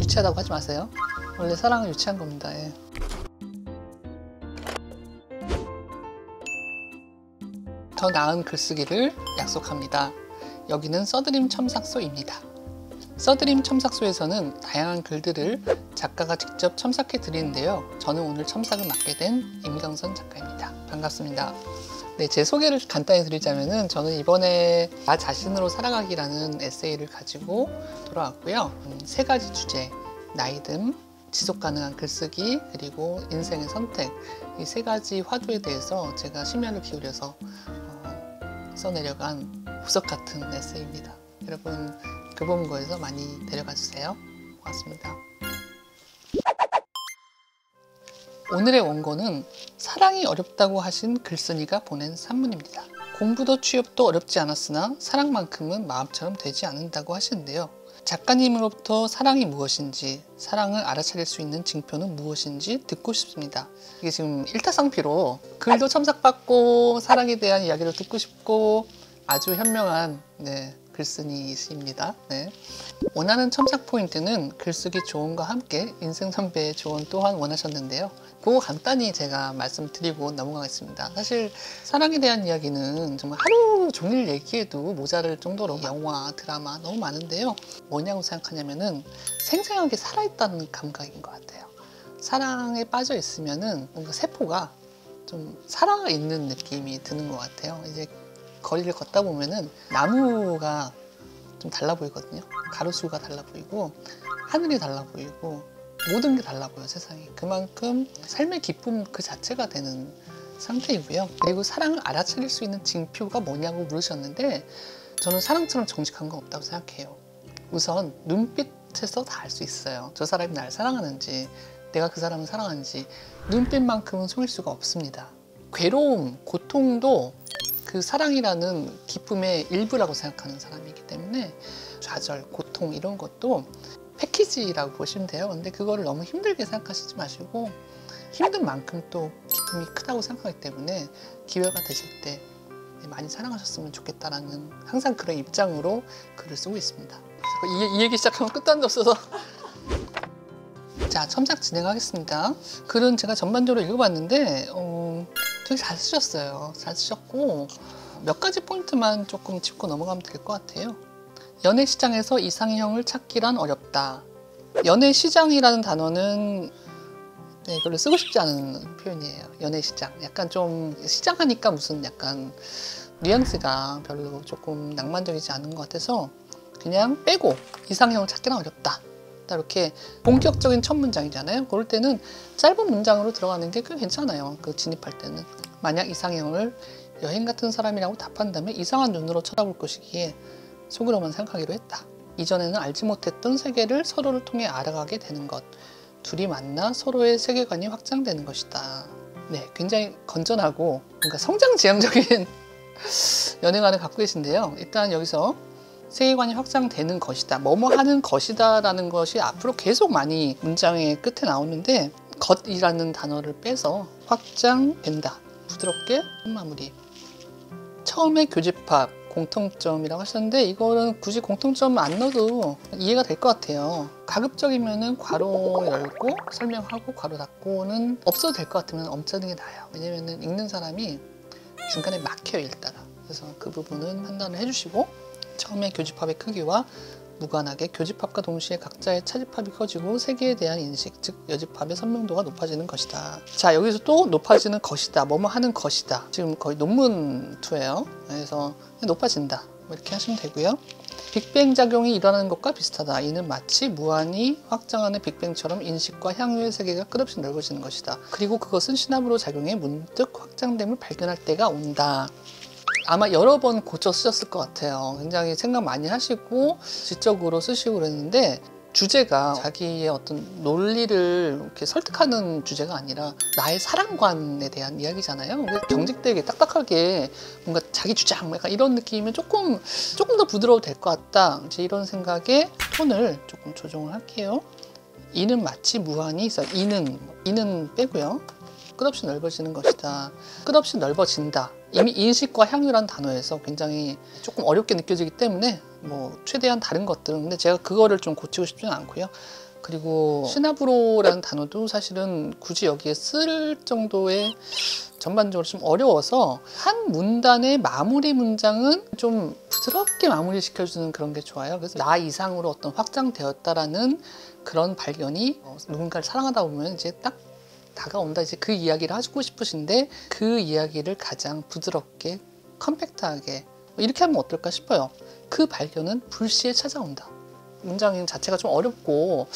유치하다고 하지 마세요. 원래 사랑은 유치한 겁니다. 예. 더 나은 글쓰기를 약속합니다. 여기는 써드림 첨삭소입니다. 써드림 첨삭소에서는 다양한 글들을 작가가 직접 첨삭해 드리는데요. 저는 오늘 첨삭을 맡게 된 임경선 작가입니다. 반갑습니다. 네, 제 소개를 간단히 드리자면은 저는 이번에 나 자신으로 살아가기라는 에세이를 가지고 돌아왔고요. 세 가지 주제, 나이듦, 지속 가능한 글쓰기, 그리고 인생의 선택, 이 세 가지 화두에 대해서 제가 심혈을 기울여서 써내려간 보석 같은 에세이입니다. 여러분 교보문고에서 많이 데려가 주세요. 고맙습니다. 오늘의 원고는 사랑이 어렵다고 하신 글쓴이가 보낸 산문입니다. 공부도 취업도 어렵지 않았으나 사랑만큼은 마음처럼 되지 않는다고 하시는데요. 작가님으로부터 사랑이 무엇인지, 사랑을 알아차릴 수 있는 징표는 무엇인지 듣고 싶습니다. 이게 지금 일타쌍피로 글도 첨삭받고 사랑에 대한 이야기를 듣고 싶고 아주 현명한 글쓴이이십니다. 네. 원하는 첨삭 포인트는 글쓰기 조언과 함께 인생 선배의 조언 또한 원하셨는데요. 그거 간단히 제가 말씀드리고 넘어가겠습니다. 사실 사랑에 대한 이야기는 정말 하루 종일 얘기해도 모자랄 정도로 영화, 드라마 너무 많은데요. 뭐냐고 생각하냐면은 생생하게 살아있다는 감각인 것 같아요. 사랑에 빠져 있으면은 뭔가 세포가 좀 살아있는 느낌이 드는 것 같아요. 이제 거리를 걷다 보면은 나무가 좀 달라 보이거든요. 가로수가 달라 보이고 하늘이 달라 보이고 모든 게 달라 보여요. 세상이. 그만큼 삶의 기쁨 그 자체가 되는 상태이고요. 그리고 사랑을 알아차릴 수 있는 징표가 뭐냐고 물으셨는데 저는 사랑처럼 정직한 건 없다고 생각해요. 우선 눈빛에서 다 알 수 있어요. 저 사람이 날 사랑하는지 내가 그 사람을 사랑하는지 눈빛만큼은 속일 수가 없습니다. 괴로움, 고통도 그 사랑이라는 기쁨의 일부라고 생각하는 사람이기 때문에 좌절, 고통 이런 것도 패키지라고 보시면 돼요. 근데 그거를 너무 힘들게 생각하시지 마시고 힘든 만큼 또 기쁨이 크다고 생각하기 때문에 기회가 되실 때 많이 사랑하셨으면 좋겠다라는 항상 그런 입장으로 글을 쓰고 있습니다. 이 얘기 시작하면 끝도 안 없어서 자, 첨삭 진행하겠습니다. 글은 제가 전반적으로 읽어봤는데 되게 잘 쓰셨어요. 잘 쓰셨고 몇 가지 포인트만 조금 짚고 넘어가면 될 것 같아요. 연애 시장에서 이상형을 찾기란 어렵다. 연애 시장이라는 단어는 이걸로 쓰고 싶지 않은 표현이에요. 연애 시장. 약간 좀 시장하니까 무슨 약간 뉘앙스가 별로 조금 낭만적이지 않은 것 같아서 그냥 빼고 이상형을 찾기란 어렵다. 이렇게 본격적인 첫 문장이잖아요. 그럴 때는 짧은 문장으로 들어가는 게 꽤 괜찮아요. 그 진입할 때는. 만약 이상형을 여행 같은 사람이라고 답한다면 이상한 눈으로 쳐다볼 것이기에 속으로만 생각하기로 했다. 이전에는 알지 못했던 세계를 서로를 통해 알아가게 되는 것. 둘이 만나 서로의 세계관이 확장되는 것이다. 네, 굉장히 건전하고 뭔가 성장지향적인 연애관을 갖고 계신데요. 일단 여기서 세계관이 확장되는 것이다. 뭐뭐 하는 것이다 라는 것이 앞으로 계속 많이 문장의 끝에 나오는데 것이라는 단어를 빼서 확장된다. 부드럽게 마무리. 처음에 교집합, 공통점이라고 하셨는데 이거는 굳이 공통점 안 넣어도 이해가 될 것 같아요. 가급적이면은 괄호 열고 설명하고 괄호 닫고는 없어도 될 것 같으면 엄짜는 게 나아요. 왜냐면은 읽는 사람이 중간에 막혀요, 읽다가. 그래서 그 부분은 판단을 해주시고 처음에 교집합의 크기와 무관하게 교집합과 동시에 각자의 차집합이 커지고 세계에 대한 인식, 즉 여집합의 선명도가 높아지는 것이다. 자, 여기서 또 높아지는 것이다. 뭐뭐 하는 것이다. 지금 거의 논문투예요. 그래서 높아진다. 이렇게 하시면 되고요. 빅뱅 작용이 일어나는 것과 비슷하다. 이는 마치 무한히 확장하는 빅뱅처럼 인식과 향유의 세계가 끝없이 넓어지는 것이다. 그리고 그것은 시나브로 작용에 문득 확장됨을 발견할 때가 온다. 아마 여러 번 고쳐 쓰셨을 것 같아요. 굉장히 생각 많이 하시고 지적으로 쓰시고 그랬는데 주제가 자기의 어떤 논리를 이렇게 설득하는 주제가 아니라 나의 사랑관에 대한 이야기잖아요. 경직되게 딱딱하게 뭔가 자기 주장 약간 이런 느낌이면 조금 더 부드러워도 될 것 같다. 이제 이런 생각에 톤을 조금 조정을 할게요. 이는 마치 무한히 있어. 이는 빼고요. 끝없이 넓어지는 것이다. 끝없이 넓어진다. 이미 인식과 향유라는 단어에서 굉장히 조금 어렵게 느껴지기 때문에 뭐 최대한 다른 것들은 근데 제가 그거를 좀 고치고 싶지는 않고요. 그리고 시나브로라는 단어도 사실은 굳이 여기에 쓸 정도의 전반적으로 좀 어려워서 한 문단의 마무리 문장은 좀 부드럽게 마무리 시켜주는 그런 게 좋아요. 그래서 나 이상으로 어떤 확장되었다라는 그런 발견이 누군가를 사랑하다 보면 이제 딱 다가온다. 이제 그 이야기를 하고 싶으신데 그 이야기를 가장 부드럽게 컴팩트하게 이렇게 하면 어떨까 싶어요. 그 발견은 불시에 찾아온다. 문장 자체가 좀 어렵고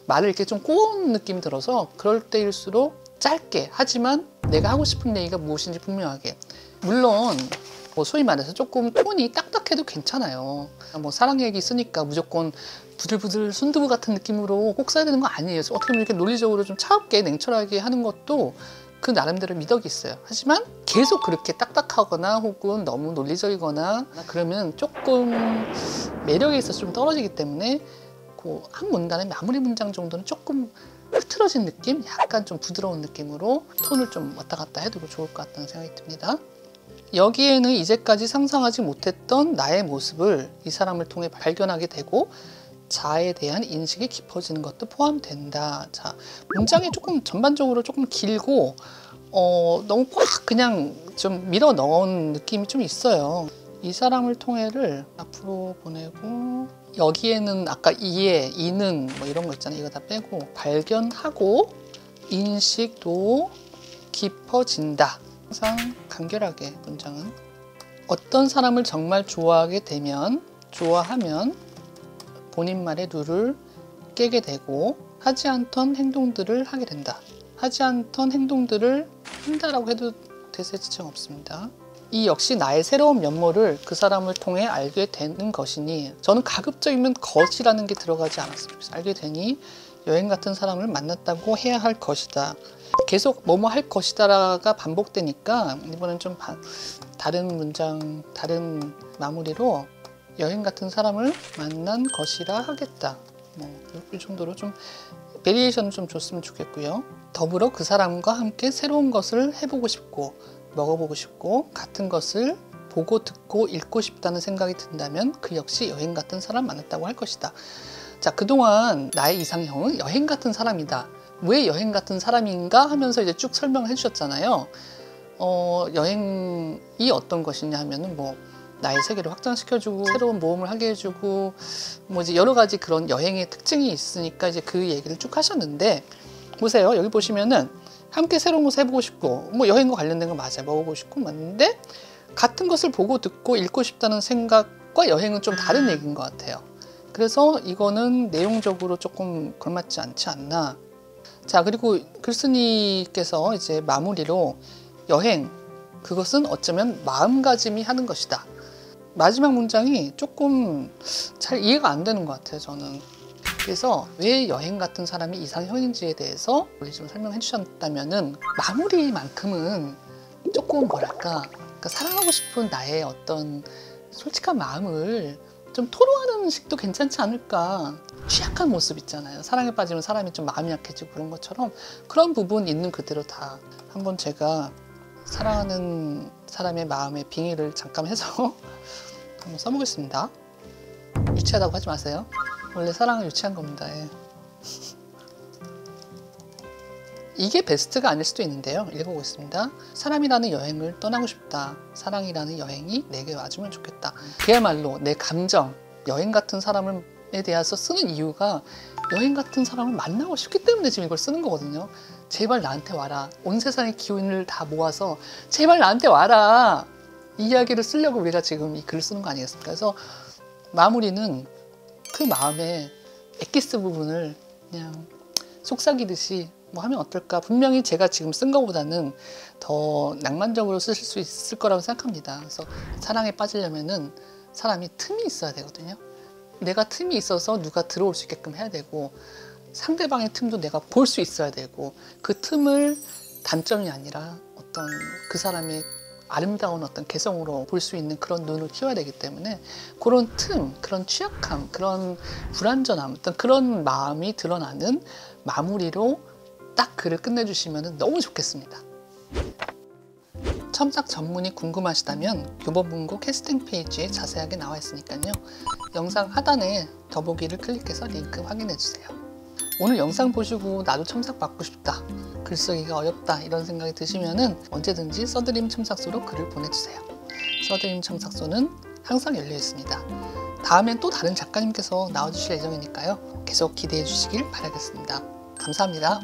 말을 이렇게 좀 꼬은 느낌이 들어서 그럴 때일수록 짧게 하지만 내가 하고 싶은 얘기가 무엇인지 분명하게. 물론 뭐 소위 말해서 조금 톤이 딱딱해도 괜찮아요. 뭐 사랑 얘기 쓰니까 무조건 부들부들 순두부 같은 느낌으로 꼭 써야 되는 거 아니에요. 어떻게 보면 이렇게 논리적으로 좀 차갑게 냉철하게 하는 것도 그 나름대로 미덕이 있어요. 하지만 계속 그렇게 딱딱하거나 혹은 너무 논리적이거나 그러면 조금 매력에 있어서 좀 떨어지기 때문에 그 한 문단의 마무리 문장 정도는 조금 흐트러진 느낌? 약간 좀 부드러운 느낌으로 톤을 좀 왔다 갔다 해도 좋을 것 같다는 생각이 듭니다. 여기에는 이제까지 상상하지 못했던 나의 모습을 이 사람을 통해 발견하게 되고 자아에 대한 인식이 깊어지는 것도 포함된다. 자, 문장이 조금 전반적으로 조금 길고 너무 꽉 그냥 좀 밀어 넣은 느낌이 좀 있어요. 이 사람을 통해를 앞으로 보내고 여기에는 아까 이해, 이는 뭐 이런 거 있잖아요. 이거 다 빼고 발견하고 인식도 깊어진다. 항상 간결하게 문장은 어떤 사람을 정말 좋아하면 본인 말에 누를 깨게 되고 하지 않던 행동들을 하게 된다. 하지 않던 행동들을 한다라고 해도 대세 지장 없습니다. 이 역시 나의 새로운 면모를 그 사람을 통해 알게 되는 것이니 저는 가급적이면 것이라는 게 들어가지 않았으면 좋겠어요. 알게 되니 여행 같은 사람을 만났다고 해야 할 것이다. 계속 뭐뭐 할 것이다가 반복되니까 이번엔 좀 다른 문장, 다른 마무리로 여행 같은 사람을 만난 것이라 하겠다. 이 정도로 좀 베리에이션 좀 줬으면 좋겠고요. 더불어 그 사람과 함께 새로운 것을 해보고 싶고 먹어보고 싶고 같은 것을 보고 듣고 읽고 싶다는 생각이 든다면 그 역시 여행 같은 사람 만났다고 할 것이다. 자, 그동안 나의 이상형은 여행 같은 사람이다. 왜 여행 같은 사람인가 하면서 이제 쭉 설명을 해주셨잖아요. 여행이 어떤 것이냐 하면은 뭐 나의 세계를 확장시켜주고 새로운 모험을 하게 해주고 뭐 이제 여러 가지 그런 여행의 특징이 있으니까 이제 그 얘기를 쭉 하셨는데 보세요. 여기 보시면은 함께 새로운 것을 해보고 싶고 뭐 여행과 관련된 거 맞아요. 먹어보고 싶고 맞는데 같은 것을 보고 듣고 읽고 싶다는 생각과 여행은 좀 다른 얘기인 것 같아요. 그래서 이거는 내용적으로 조금 걸맞지 않지 않나. 자, 그리고 글쓴이께서 이제 마무리로 여행, 그것은 어쩌면 마음가짐이 하는 것이다. 마지막 문장이 조금 잘 이해가 안 되는 것 같아요, 저는. 그래서 왜 여행 같은 사람이 이상형인지에 대해서 좀 설명해 주셨다면은 마무리만큼은 조금 뭐랄까, 그러니까 사랑하고 싶은 나의 어떤 솔직한 마음을 좀 토로하는 식도 괜찮지 않을까. 취약한 모습 있잖아요. 사랑에 빠지면 사람이 좀 마음이 약해지고 그런 것처럼 그런 부분 있는 그대로 다 한번 제가 사랑하는 사람의 마음의 빙의를 잠깐 해서 한번 써보겠습니다. 유치하다고 하지 마세요. 원래 사랑은 유치한 겁니다. 예. 이게 베스트가 아닐 수도 있는데요. 읽어보겠습니다. 사람이라는 여행을 떠나고 싶다. 사랑이라는 여행이 내게 와주면 좋겠다. 그야말로 내 감정, 여행 같은 사람에 대해서 쓰는 이유가 여행 같은 사람을 만나고 싶기 때문에 지금 이걸 쓰는 거거든요. 제발 나한테 와라. 온 세상의 기운을 다 모아서 제발 나한테 와라. 이 이야기를 쓰려고 우리가 지금 이 글을 쓰는 거 아니겠습니까? 그래서 마무리는 그 마음의 엑기스 부분을 그냥 속삭이듯이 뭐 하면 어떨까? 분명히 제가 지금 쓴 것보다는 더 낭만적으로 쓰실 수 있을 거라고 생각합니다. 그래서 사랑에 빠지려면은 사람이 틈이 있어야 되거든요. 내가 틈이 있어서 누가 들어올 수 있게끔 해야 되고 상대방의 틈도 내가 볼 수 있어야 되고 그 틈을 단점이 아니라 어떤 그 사람의 아름다운 어떤 개성으로 볼 수 있는 그런 눈을 키워야 되기 때문에 그런 틈, 그런 취약함, 그런 불완전함, 어떤 그런 마음이 드러나는 마무리로 딱 글을 끝내주시면 너무 좋겠습니다. 첨삭 전문이 궁금하시다면 교보문고 캐스팅 페이지에 자세하게 나와 있으니까요. 영상 하단에 더보기를 클릭해서 링크 확인해 주세요. 오늘 영상 보시고 나도 첨삭 받고 싶다, 글쓰기가 어렵다 이런 생각이 드시면은 언제든지 써드림 첨삭소로 글을 보내주세요. 써드림 첨삭소는 항상 열려 있습니다. 다음엔 또 다른 작가님께서 나와주실 예정이니까요. 계속 기대해 주시길 바라겠습니다. 감사합니다.